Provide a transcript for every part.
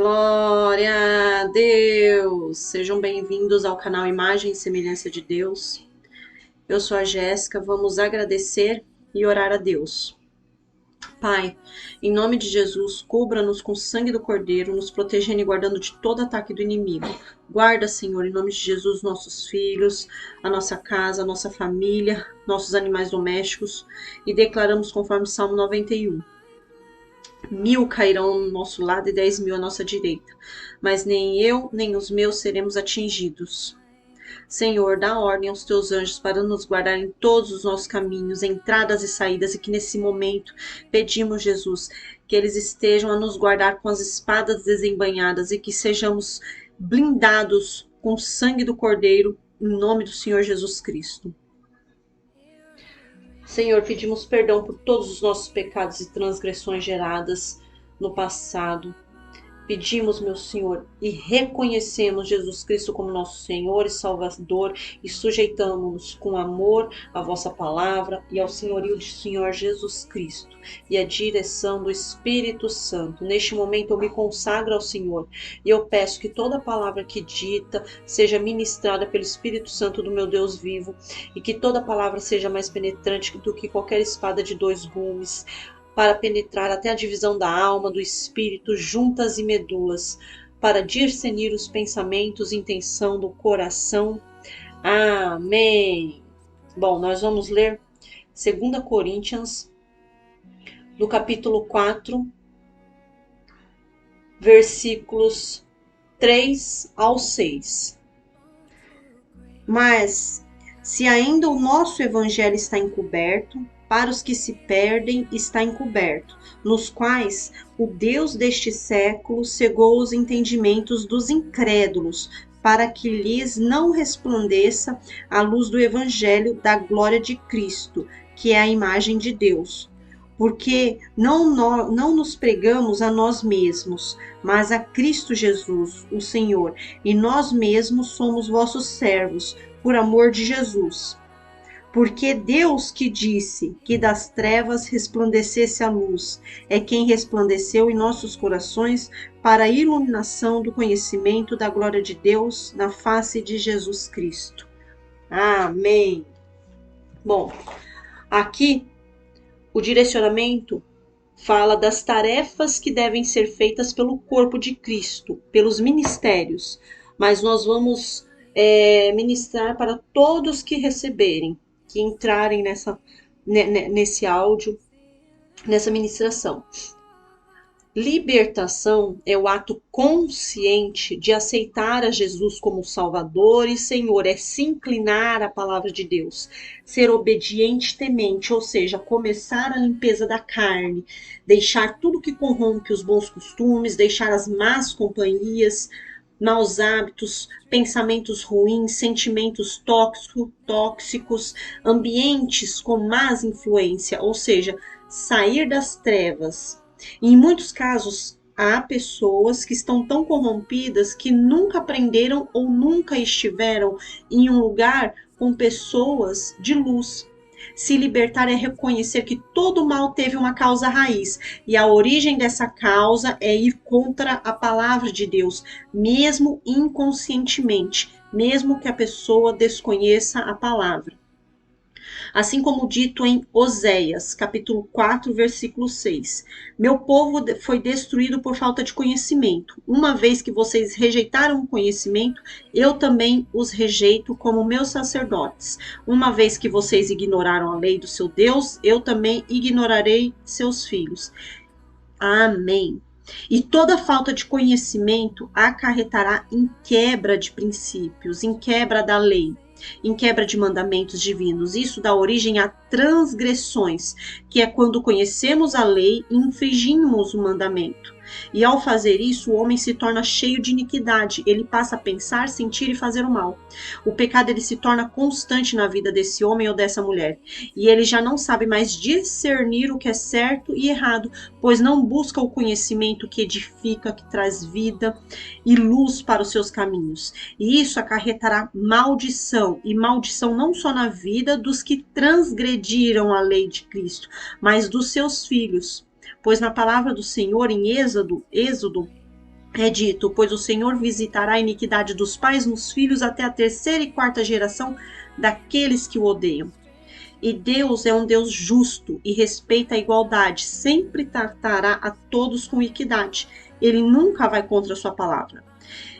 Glória a Deus! Sejam bem-vindos ao canal Imagem e Semelhança de Deus. Eu sou a Jéssica, vamos agradecer e orar a Deus. Pai, em nome de Jesus, cubra-nos com o sangue do Cordeiro, nos protegendo e guardando de todo ataque do inimigo. Guarda, Senhor, em nome de Jesus, nossos filhos, a nossa casa, a nossa família, nossos animais domésticos, e declaramos conforme Salmo 91. 1.000 cairão no nosso lado e 10.000 à nossa direita, mas nem eu, nem os meus seremos atingidos. Senhor, dá ordem aos teus anjos para nos guardar em todos os nossos caminhos, entradas e saídas, e que nesse momento pedimos, Jesus, que eles estejam a nos guardar com as espadas desembainhadas e que sejamos blindados com o sangue do Cordeiro, em nome do Senhor Jesus Cristo. Senhor, pedimos perdão por todos os nossos pecados e transgressões geradas no passado. Pedimos, meu Senhor, e reconhecemos Jesus Cristo como nosso Senhor e Salvador e sujeitamos-nos com amor à vossa palavra e ao senhorio de Senhor Jesus Cristo e à direção do Espírito Santo. Neste momento eu me consagro ao Senhor e eu peço que toda palavra que dita seja ministrada pelo Espírito Santo do meu Deus vivo e que toda palavra seja mais penetrante do que qualquer espada de dois gumes, para penetrar até a divisão da alma, do espírito, juntas e medulas, para discernir os pensamentos e intenção do coração. Amém. Bom, nós vamos ler 2 Coríntios, do capítulo 4, versículos 3 ao 6. Mas, se ainda o nosso evangelho está encoberto, para os que se perdem está encoberto, nos quais o Deus deste século cegou os entendimentos dos incrédulos, para que lhes não resplandeça a luz do evangelho da glória de Cristo, que é a imagem de Deus. Porque não nos pregamos a nós mesmos, mas a Cristo Jesus, o Senhor, e nós mesmos somos vossos servos, por amor de Jesus. Porque Deus que disse que das trevas resplandecesse a luz, é quem resplandeceu em nossos corações para a iluminação do conhecimento da glória de Deus na face de Jesus Cristo. Amém. Bom, aqui o direcionamento fala das tarefas que devem ser feitas pelo corpo de Cristo, pelos ministérios, mas nós vamos ministrar para todos que receberem, que entrarem nesse áudio, nessa ministração. Libertação é o ato consciente de aceitar a Jesus como Salvador e Senhor, é se inclinar à palavra de Deus, ser obediente e temente, ou seja, começar a limpeza da carne, deixar tudo que corrompe os bons costumes, deixar as más companhias, maus hábitos, pensamentos ruins, sentimentos tóxicos, ambientes com más influência, ou seja, sair das trevas. E em muitos casos, há pessoas que estão tão corrompidas que nunca aprenderam ou nunca estiveram em um lugar com pessoas de luz. Se libertar é reconhecer que todo mal teve uma causa raiz, e a origem dessa causa é ir contra a palavra de Deus, mesmo inconscientemente, mesmo que a pessoa desconheça a palavra. Assim como dito em Oséias, capítulo 4, versículo 6. Meu povo foi destruído por falta de conhecimento. Uma vez que vocês rejeitaram o conhecimento, eu também os rejeito como meus sacerdotes. Uma vez que vocês ignoraram a lei do seu Deus, eu também ignorarei seus filhos. Amém. E toda falta de conhecimento acarretará em quebra de princípios, em quebra da lei, em quebra de mandamentos divinos. Isso dá origem a transgressões, que é quando conhecemos a lei e infringimos o mandamento. E ao fazer isso, o homem se torna cheio de iniquidade. Ele passa a pensar, sentir e fazer o mal. O pecado ele se torna constante na vida desse homem ou dessa mulher. E ele já não sabe mais discernir o que é certo e errado, pois não busca o conhecimento que edifica, que traz vida e luz para os seus caminhos. E isso acarretará maldição. E maldição não só na vida dos que transgrediram a lei de Cristo, mas dos seus filhos. Pois na palavra do Senhor, em Êxodo é dito: pois o Senhor visitará a iniquidade dos pais nos filhos até a terceira e quarta geração daqueles que o odeiam. E Deus é um Deus justo e respeita a igualdade, sempre tratará a todos com equidade. Ele nunca vai contra a sua palavra.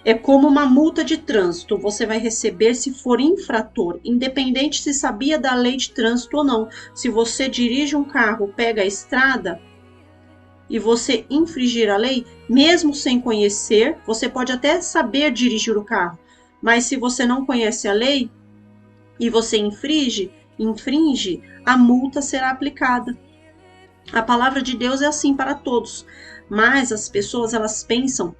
É como uma multa de trânsito, você vai receber se for infrator, independente se sabia da lei de trânsito ou não. Se você dirige um carro, pega a estrada e você infringir a lei, mesmo sem conhecer, você pode até saber dirigir o carro, mas se você não conhece a lei e você infringe, a multa será aplicada. A palavra de Deus é assim para todos, mas as pessoas elas pensam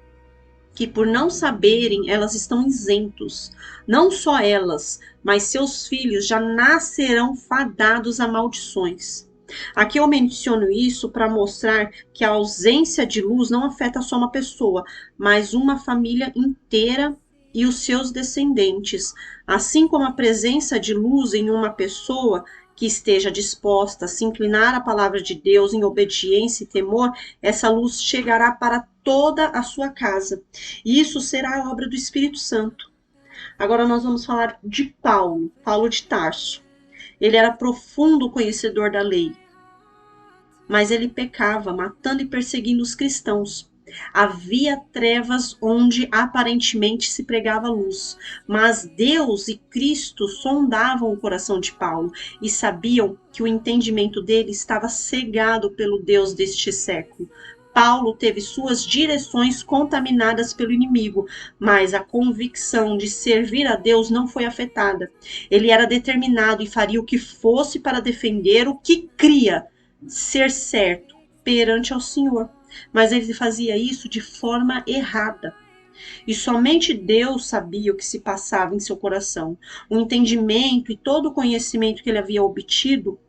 que por não saberem, elas estão isentos. Não só elas, mas seus filhos já nascerão fadados a maldições. Aqui eu menciono isso para mostrar que a ausência de luz não afeta só uma pessoa, mas uma família inteira e os seus descendentes. Assim como a presença de luz em uma pessoa que esteja disposta a se inclinar à palavra de Deus em obediência e temor, essa luz chegará para toda a sua casa. E isso será a obra do Espírito Santo. Agora nós vamos falar de Paulo de Tarso. Ele era profundo conhecedor da lei, mas ele pecava, matando e perseguindo os cristãos. Havia trevas onde aparentemente se pregava luz, mas Deus e Cristo sondavam o coração de Paulo e sabiam que o entendimento dele estava cegado pelo Deus deste século. Paulo teve suas direções contaminadas pelo inimigo, mas a convicção de servir a Deus não foi afetada. Ele era determinado e faria o que fosse para defender o que cria ser certo perante ao Senhor. Mas ele fazia isso de forma errada. E somente Deus sabia o que se passava em seu coração. O entendimento e todo o conhecimento que ele havia obtido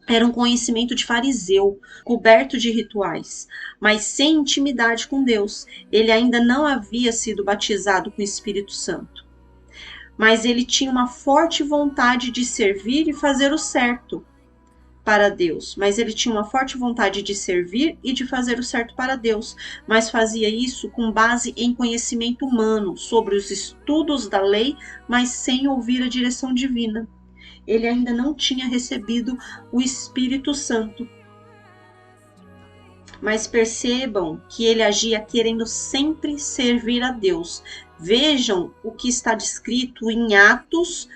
era um conhecimento de fariseu, coberto de rituais, mas sem intimidade com Deus. Ele ainda não havia sido batizado com o Espírito Santo. Mas ele tinha uma forte vontade de servir e fazer o certo para Deus, mas ele tinha uma forte vontade de servir e de fazer o certo para Deus, mas fazia isso com base em conhecimento humano, sobre os estudos da lei, mas sem ouvir a direção divina. Ele ainda não tinha recebido o Espírito Santo. Mas percebam que ele agia querendo sempre servir a Deus. Vejam o que está descrito em Atos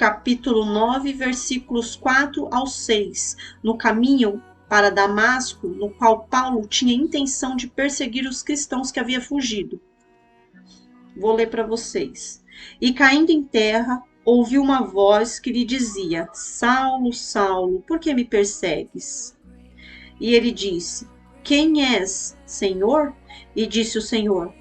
capítulo 9, versículos 4 ao 6, no caminho para Damasco, no qual Paulo tinha intenção de perseguir os cristãos que havia fugido. Vou ler para vocês. E caindo em terra, ouviu uma voz que lhe dizia: Saulo, Saulo, por que me persegues? E ele disse: Quem és, Senhor? E disse o Senhor: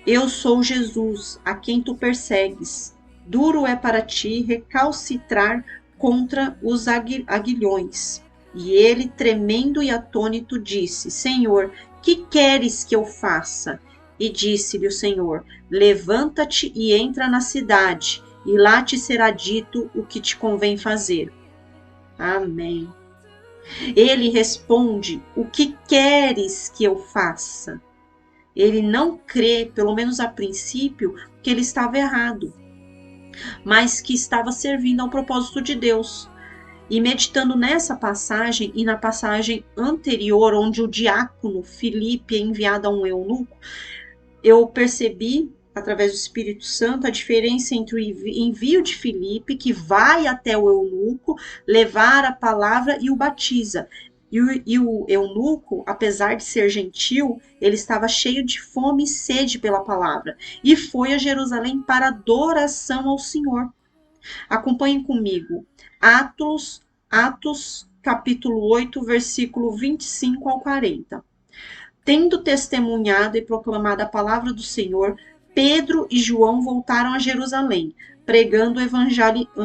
Eu sou Jesus, a quem tu persegues. Duro é para ti recalcitrar contra os aguilhões. E ele, tremendo e atônito, disse: Senhor, que queres que eu faça? E disse-lhe o Senhor: Levanta-te e entra na cidade, e lá te será dito o que te convém fazer. Amém. Ele responde: O que queres que eu faça? Ele não crê, pelo menos a princípio, que ele estava errado, mas que estava servindo ao propósito de Deus. E meditando nessa passagem e na passagem anterior, onde o diácono Filipe é enviado a um eunuco, eu percebi, através do Espírito Santo, a diferença entre o envio de Filipe, que vai até o eunuco, levar a palavra e o batiza. E o eunuco, apesar de ser gentil, ele estava cheio de fome e sede pela palavra, e foi a Jerusalém para adoração ao Senhor. Acompanhem comigo, Atos capítulo 8, versículo 25 ao 40. Tendo testemunhado e proclamado a palavra do Senhor, Pedro e João voltaram a Jerusalém, pregando o evangelho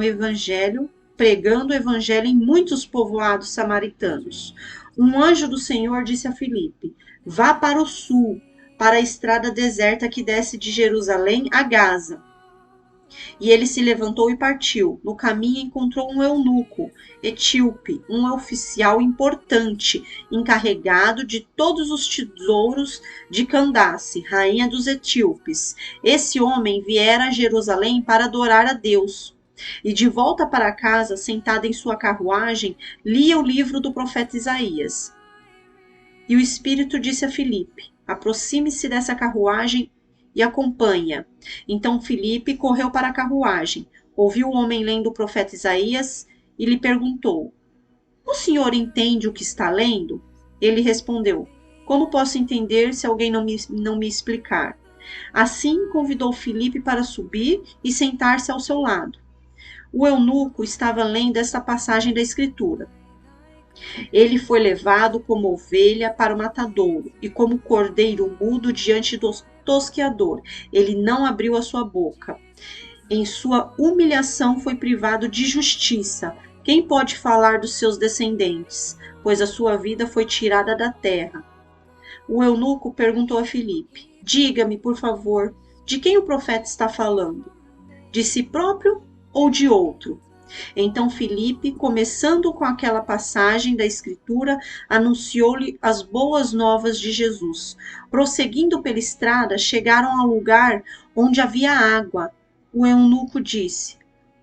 em muitos povoados samaritanos. Um anjo do Senhor disse a Filipe: Vá para o sul, para a estrada deserta que desce de Jerusalém a Gaza. E ele se levantou e partiu. No caminho encontrou um eunuco etíope, um oficial importante, encarregado de todos os tesouros de Candace, rainha dos etíopes. Esse homem viera a Jerusalém para adorar a Deus. E de volta para casa, sentado em sua carruagem, lia o livro do profeta Isaías. E o Espírito disse a Filipe: aproxime-se dessa carruagem e acompanha. Então Filipe correu para a carruagem, ouviu o homem lendo o profeta Isaías e lhe perguntou: o senhor entende o que está lendo? Ele respondeu: como posso entender se alguém não me explicar? Assim convidou Filipe para subir e sentar-se ao seu lado. O eunuco estava lendo esta passagem da Escritura: ele foi levado como ovelha para o matadouro, e como cordeiro mudo diante do tosqueador. Ele não abriu a sua boca. Em sua humilhação foi privado de justiça. Quem pode falar dos seus descendentes? Pois a sua vida foi tirada da terra. O eunuco perguntou a Filipe: diga-me, por favor, de quem o profeta está falando? De si próprio ou de outro? Então Filipe, começando com aquela passagem da Escritura, anunciou-lhe as boas novas de Jesus. Prosseguindo pela estrada, chegaram ao lugar onde havia água. O eunuco disse: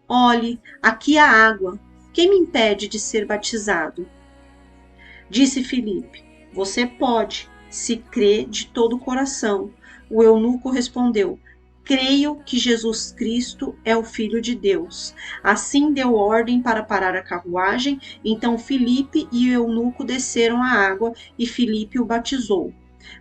olhe, aqui há água. Quem me impede de ser batizado? Disse Filipe: você pode, se crê de todo o coração. O eunuco respondeu: creio que Jesus Cristo é o Filho de Deus. Assim deu ordem para parar a carruagem. Então Filipe e o eunuco desceram a água e Filipe o batizou.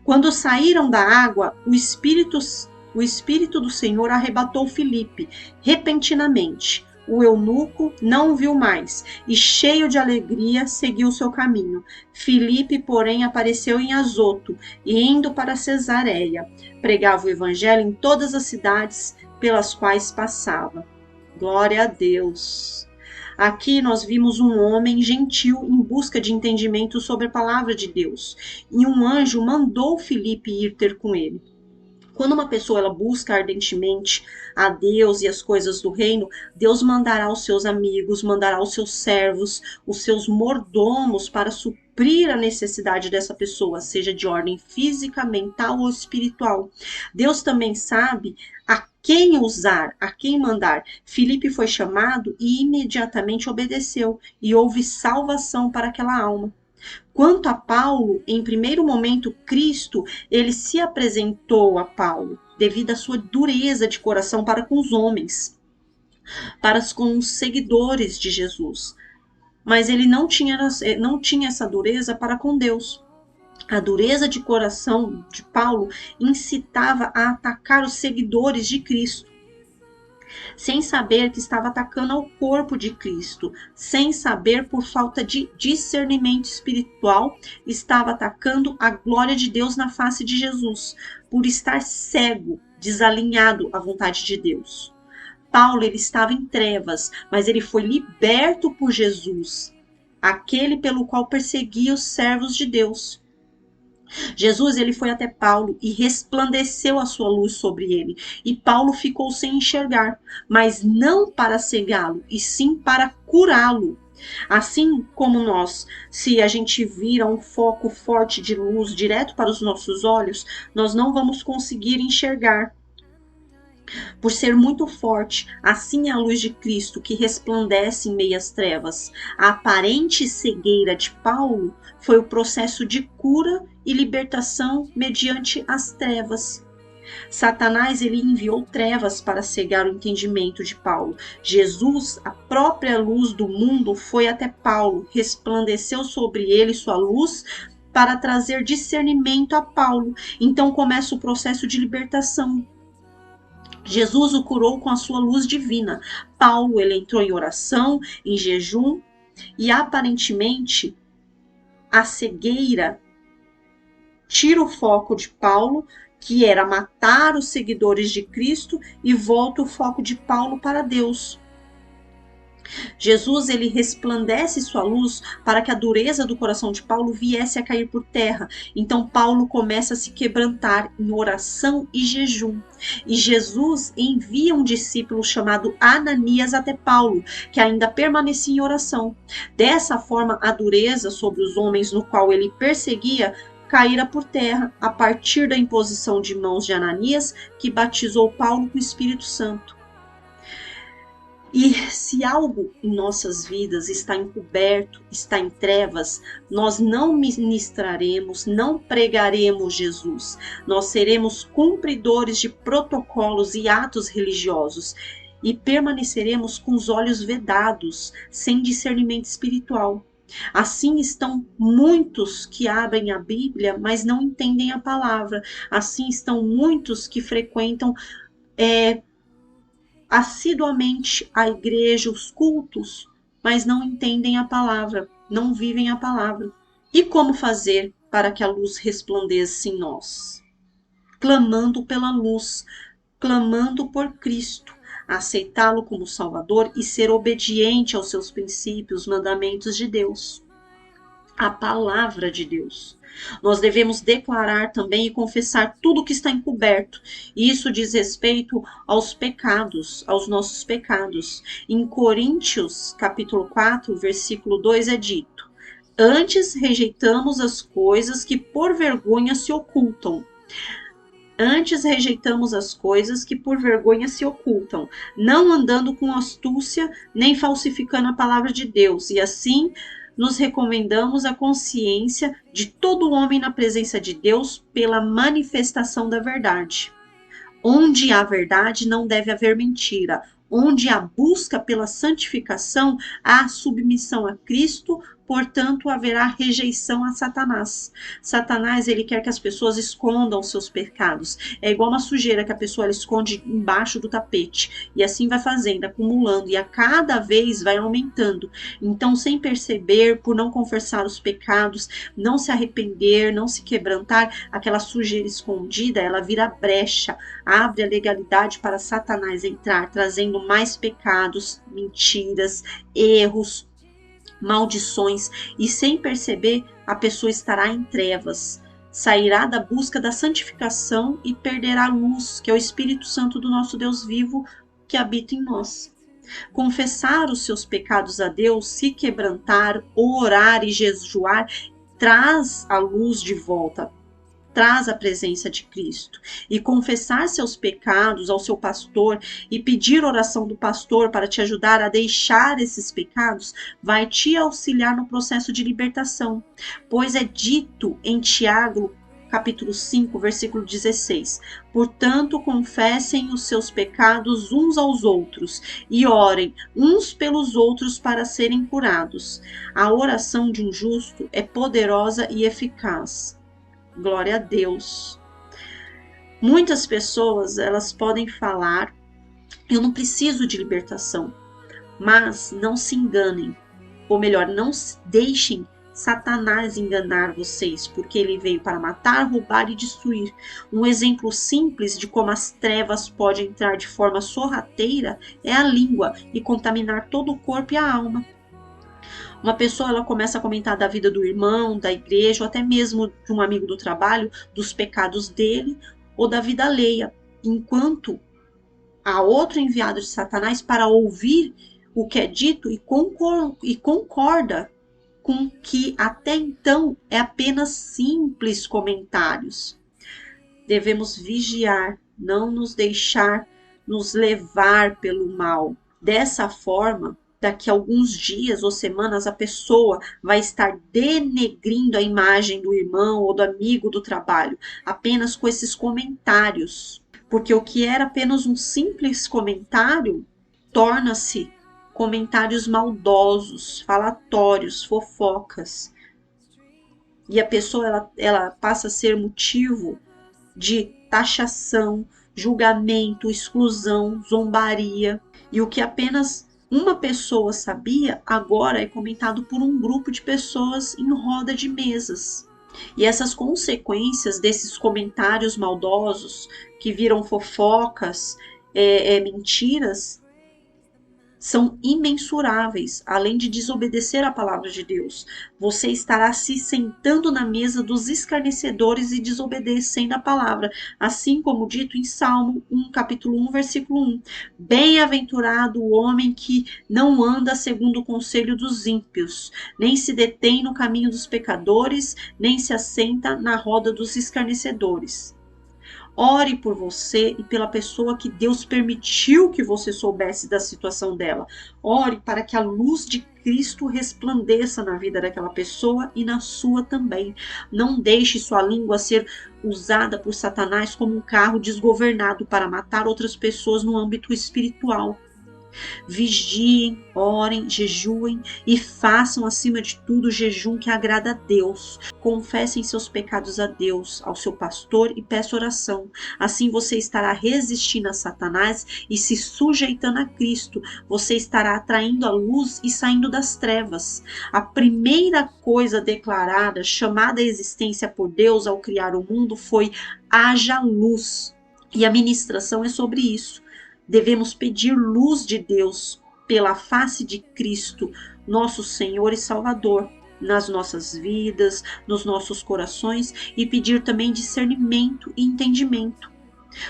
Quando saíram da água, o Espírito do Senhor arrebatou Filipe repentinamente. O eunuco não o viu mais e, cheio de alegria, seguiu seu caminho. Filipe, porém, apareceu em Azoto e, indo para Cesareia, pregava o evangelho em todas as cidades pelas quais passava. Glória a Deus! Aqui nós vimos um homem gentil em busca de entendimento sobre a palavra de Deus, e um anjo mandou Filipe ir ter com ele. Quando uma pessoa ela busca ardentemente a Deus e as coisas do reino, Deus mandará os seus amigos, mandará os seus servos, os seus mordomos para suprir a necessidade dessa pessoa, seja de ordem física, mental ou espiritual. Deus também sabe a quem usar, a quem mandar. Filipe foi chamado e imediatamente obedeceu, e houve salvação para aquela alma. Quanto a Paulo, em primeiro momento, Cristo, ele se apresentou a Paulo, devido à sua dureza de coração para com os homens, para com os seguidores de Jesus. Mas ele não tinha essa dureza para com Deus. A dureza de coração de Paulo incitava a atacar os seguidores de Cristo, sem saber que estava atacando ao corpo de Cristo, sem saber, por falta de discernimento espiritual, estava atacando a glória de Deus na face de Jesus, por estar cego, desalinhado à vontade de Deus. Paulo, ele estava em trevas, mas ele foi liberto por Jesus, aquele pelo qual perseguia os servos de Deus. Jesus, ele foi até Paulo e resplandeceu a sua luz sobre ele. E Paulo ficou sem enxergar, mas não para cegá-lo, e sim para curá-lo. Assim como nós, se a gente vira um foco forte de luz direto para os nossos olhos, nós não vamos conseguir enxergar. Por ser muito forte, assim é a luz de Cristo que resplandece em meias trevas. A aparente cegueira de Paulo foi o processo de cura e libertação mediante as trevas. Satanás, ele enviou trevas para cegar o entendimento de Paulo. Jesus, a própria luz do mundo, foi até Paulo, resplandeceu sobre ele sua luz para trazer discernimento a Paulo. Então começa o processo de libertação. Jesus o curou com a sua luz divina. Paulo, ele entrou em oração, em jejum, e aparentemente a cegueira tira o foco de Paulo, que era matar os seguidores de Cristo, e volta o foco de Paulo para Deus. Jesus, ele resplandece sua luz para que a dureza do coração de Paulo viesse a cair por terra. Então Paulo começa a se quebrantar em oração e jejum. E Jesus envia um discípulo chamado Ananias até Paulo, que ainda permanecia em oração. Dessa forma, a dureza sobre os homens no qual ele perseguia caíra por terra, a partir da imposição de mãos de Ananias, que batizou Paulo com o Espírito Santo. E se algo em nossas vidas está encoberto, está em trevas, nós não ministraremos, não pregaremos Jesus. Nós seremos cumpridores de protocolos e atos religiosos e permaneceremos com os olhos vedados, sem discernimento espiritual. Assim estão muitos que abrem a Bíblia, mas não entendem a palavra. Assim estão muitos que frequentam assiduamente a igreja, os cultos, mas não entendem a palavra, não vivem a palavra. E como fazer para que a luz resplandeça em nós? Clamando pela luz, clamando por Cristo, aceitá-lo como Salvador e ser obediente aos seus princípios, mandamentos de Deus, a palavra de Deus. Nós devemos declarar também e confessar tudo que está encoberto. Isso diz respeito aos pecados, aos nossos pecados. Em Coríntios, capítulo 4, versículo 2 é dito: antes rejeitamos as coisas que por vergonha se ocultam. Antes rejeitamos as coisas que por vergonha se ocultam, não andando com astúcia, nem falsificando a palavra de Deus, e assim nos recomendamos a consciência de todo homem na presença de Deus pela manifestação da verdade. Onde há verdade, não deve haver mentira. Onde há busca pela santificação, há submissão a Cristo, portanto haverá rejeição a Satanás. Satanás, ele quer que as pessoas escondam os seus pecados. É igual uma sujeira que a pessoa ela esconde embaixo do tapete. E assim vai fazendo, acumulando, e a cada vez vai aumentando. Então, sem perceber, por não confessar os pecados, não se arrepender, não se quebrantar, aquela sujeira escondida, ela vira brecha, abre a legalidade para Satanás entrar, trazendo mais pecados, mentiras, erros, maldições, e sem perceber, a pessoa estará em trevas, sairá da busca da santificação e perderá a luz, que é o Espírito Santo do nosso Deus vivo que habita em nós. Confessar os seus pecados a Deus, se quebrantar, orar e jejuar, traz a luz de volta, traz a presença de Cristo. E confessar seus pecados ao seu pastor e pedir oração do pastor para te ajudar a deixar esses pecados vai te auxiliar no processo de libertação, pois é dito em Tiago, capítulo 5, versículo 16: portanto, confessem os seus pecados uns aos outros e orem uns pelos outros para serem curados. A oração de um justo é poderosa e eficaz. Glória a Deus. Muitas pessoas, elas podem falar: eu não preciso de libertação. Mas não se enganem. Ou melhor, não deixem Satanás enganar vocês, porque ele veio para matar, roubar e destruir. Um exemplo simples de como as trevas podem entrar de forma sorrateira é a língua e contaminar todo o corpo e a alma. Uma pessoa, ela começa a comentar da vida do irmão, da igreja, ou até mesmo de um amigo do trabalho, dos pecados dele ou da vida alheia, enquanto há outro enviado de Satanás para ouvir o que é dito e concorda com que até então é apenas simples comentários. Devemos vigiar, não nos deixar nos levar pelo mal. Dessa forma, daqui a alguns dias ou semanas, a pessoa vai estar denegrindo a imagem do irmão ou do amigo do trabalho, apenas com esses comentários. Porque o que era apenas um simples comentário, torna-se comentários maldosos, falatórios, fofocas. E a pessoa, ela passa a ser motivo de taxação, julgamento, exclusão, zombaria. E o que apenas uma pessoa sabia, agora é comentado por um grupo de pessoas em roda de mesas. E essas consequências desses comentários maldosos, que viram fofocas, mentiras, são imensuráveis, além de desobedecer à palavra de Deus. Você estará se sentando na mesa dos escarnecedores e desobedecendo a palavra, assim como dito em Salmo 1, capítulo 1, versículo 1. Bem-aventurado o homem que não anda segundo o conselho dos ímpios, nem se detém no caminho dos pecadores, nem se assenta na roda dos escarnecedores. Ore por você e pela pessoa que Deus permitiu que você soubesse da situação dela. Ore para que a luz de Cristo resplandeça na vida daquela pessoa e na sua também. Não deixe sua língua ser usada por Satanás como um carro desgovernado para matar outras pessoas no âmbito espiritual. Vigiem, orem, jejuem e façam acima de tudo o jejum que agrada a Deus. Confessem seus pecados a Deus, ao seu pastor e peça oração. Assim você estará resistindo a Satanás e se sujeitando a Cristo. Você estará atraindo a luz e saindo das trevas. A primeira coisa declarada, chamada à existência por Deus ao criar o mundo foi: haja luz. E a ministração é sobre isso. Devemos pedir luz de Deus pela face de Cristo, nosso Senhor e Salvador, nas nossas vidas, nos nossos corações, e pedir também discernimento e entendimento.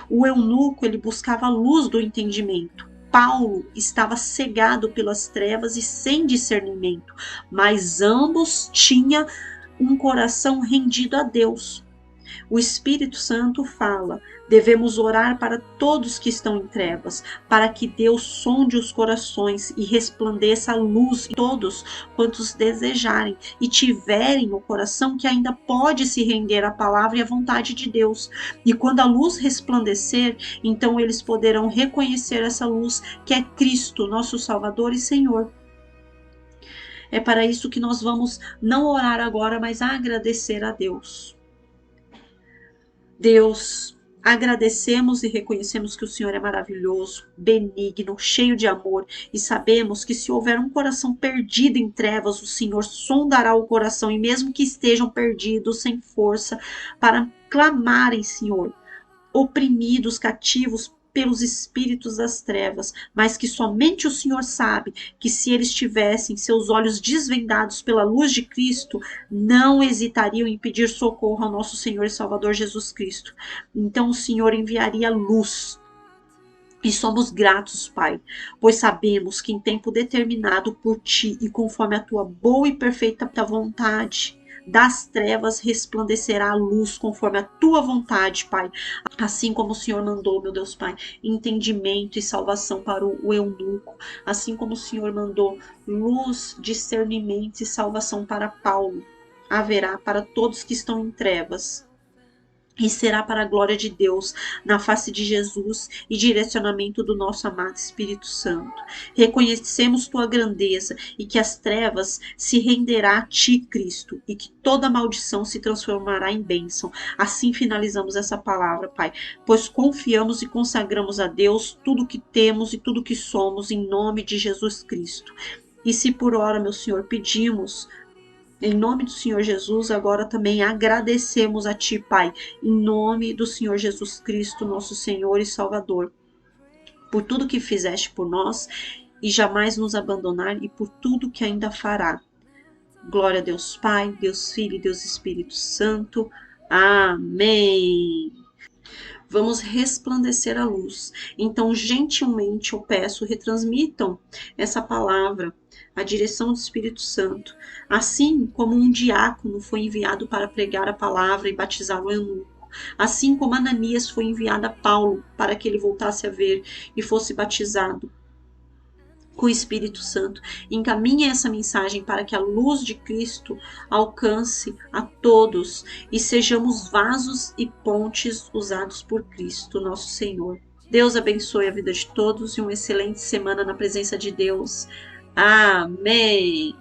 O eunuco, ele buscava a luz do entendimento. Paulo estava cegado pelas trevas e sem discernimento, mas ambos tinham um coração rendido a Deus. O Espírito Santo fala: devemos orar para todos que estão em trevas, para que Deus sonde os corações e resplandeça a luz em todos quantos desejarem e tiverem o coração que ainda pode se render à palavra e à vontade de Deus. E quando a luz resplandecer, então eles poderão reconhecer essa luz que é Cristo, nosso Salvador e Senhor. É para isso que nós vamos não orar agora, mas agradecer a Deus. Deus, agradecemos e reconhecemos que o Senhor é maravilhoso, benigno, cheio de amor, e sabemos que se houver um coração perdido em trevas, o Senhor sondará o coração, e mesmo que estejam perdidos, sem força, para clamarem, Senhor, oprimidos, cativos pelos espíritos das trevas, mas que somente o Senhor sabe que se eles tivessem seus olhos desvendados pela luz de Cristo, não hesitariam em pedir socorro ao nosso Senhor e Salvador Jesus Cristo. Então o Senhor enviaria luz. E somos gratos, Pai, pois sabemos que em tempo determinado por Ti e conforme a Tua boa e perfeita vontade, das trevas resplandecerá a luz conforme a Tua vontade, Pai. Assim como o Senhor mandou, meu Deus, Pai, entendimento e salvação para o eunuco. Assim como o Senhor mandou luz, discernimento e salvação para Paulo, haverá para todos que estão em trevas. E será para a glória de Deus, na face de Jesus e direcionamento do nosso amado Espírito Santo. Reconhecemos tua grandeza e que as trevas se renderá a ti, Cristo, e que toda maldição se transformará em bênção. Assim finalizamos essa palavra, Pai, pois confiamos e consagramos a Deus tudo que temos e tudo que somos, em nome de Jesus Cristo. E se por ora, meu Senhor, pedimos, em nome do Senhor Jesus, agora também agradecemos a Ti, Pai, em nome do Senhor Jesus Cristo, nosso Senhor e Salvador, por tudo que fizeste por nós e jamais nos abandonar e por tudo que ainda fará. Glória a Deus Pai, Deus Filho e Deus Espírito Santo. Amém. Vamos resplandecer a luz. Então, gentilmente eu peço, retransmitam essa palavra, a direção do Espírito Santo, assim como um diácono foi enviado para pregar a palavra e batizar o eunuco, assim como Ananias foi enviado a Paulo para que ele voltasse a ver e fosse batizado com o Espírito Santo. Encaminhe essa mensagem para que a luz de Cristo alcance a todos e sejamos vasos e pontes usados por Cristo, nosso Senhor. Deus abençoe a vida de todos e uma excelente semana na presença de Deus. Amém.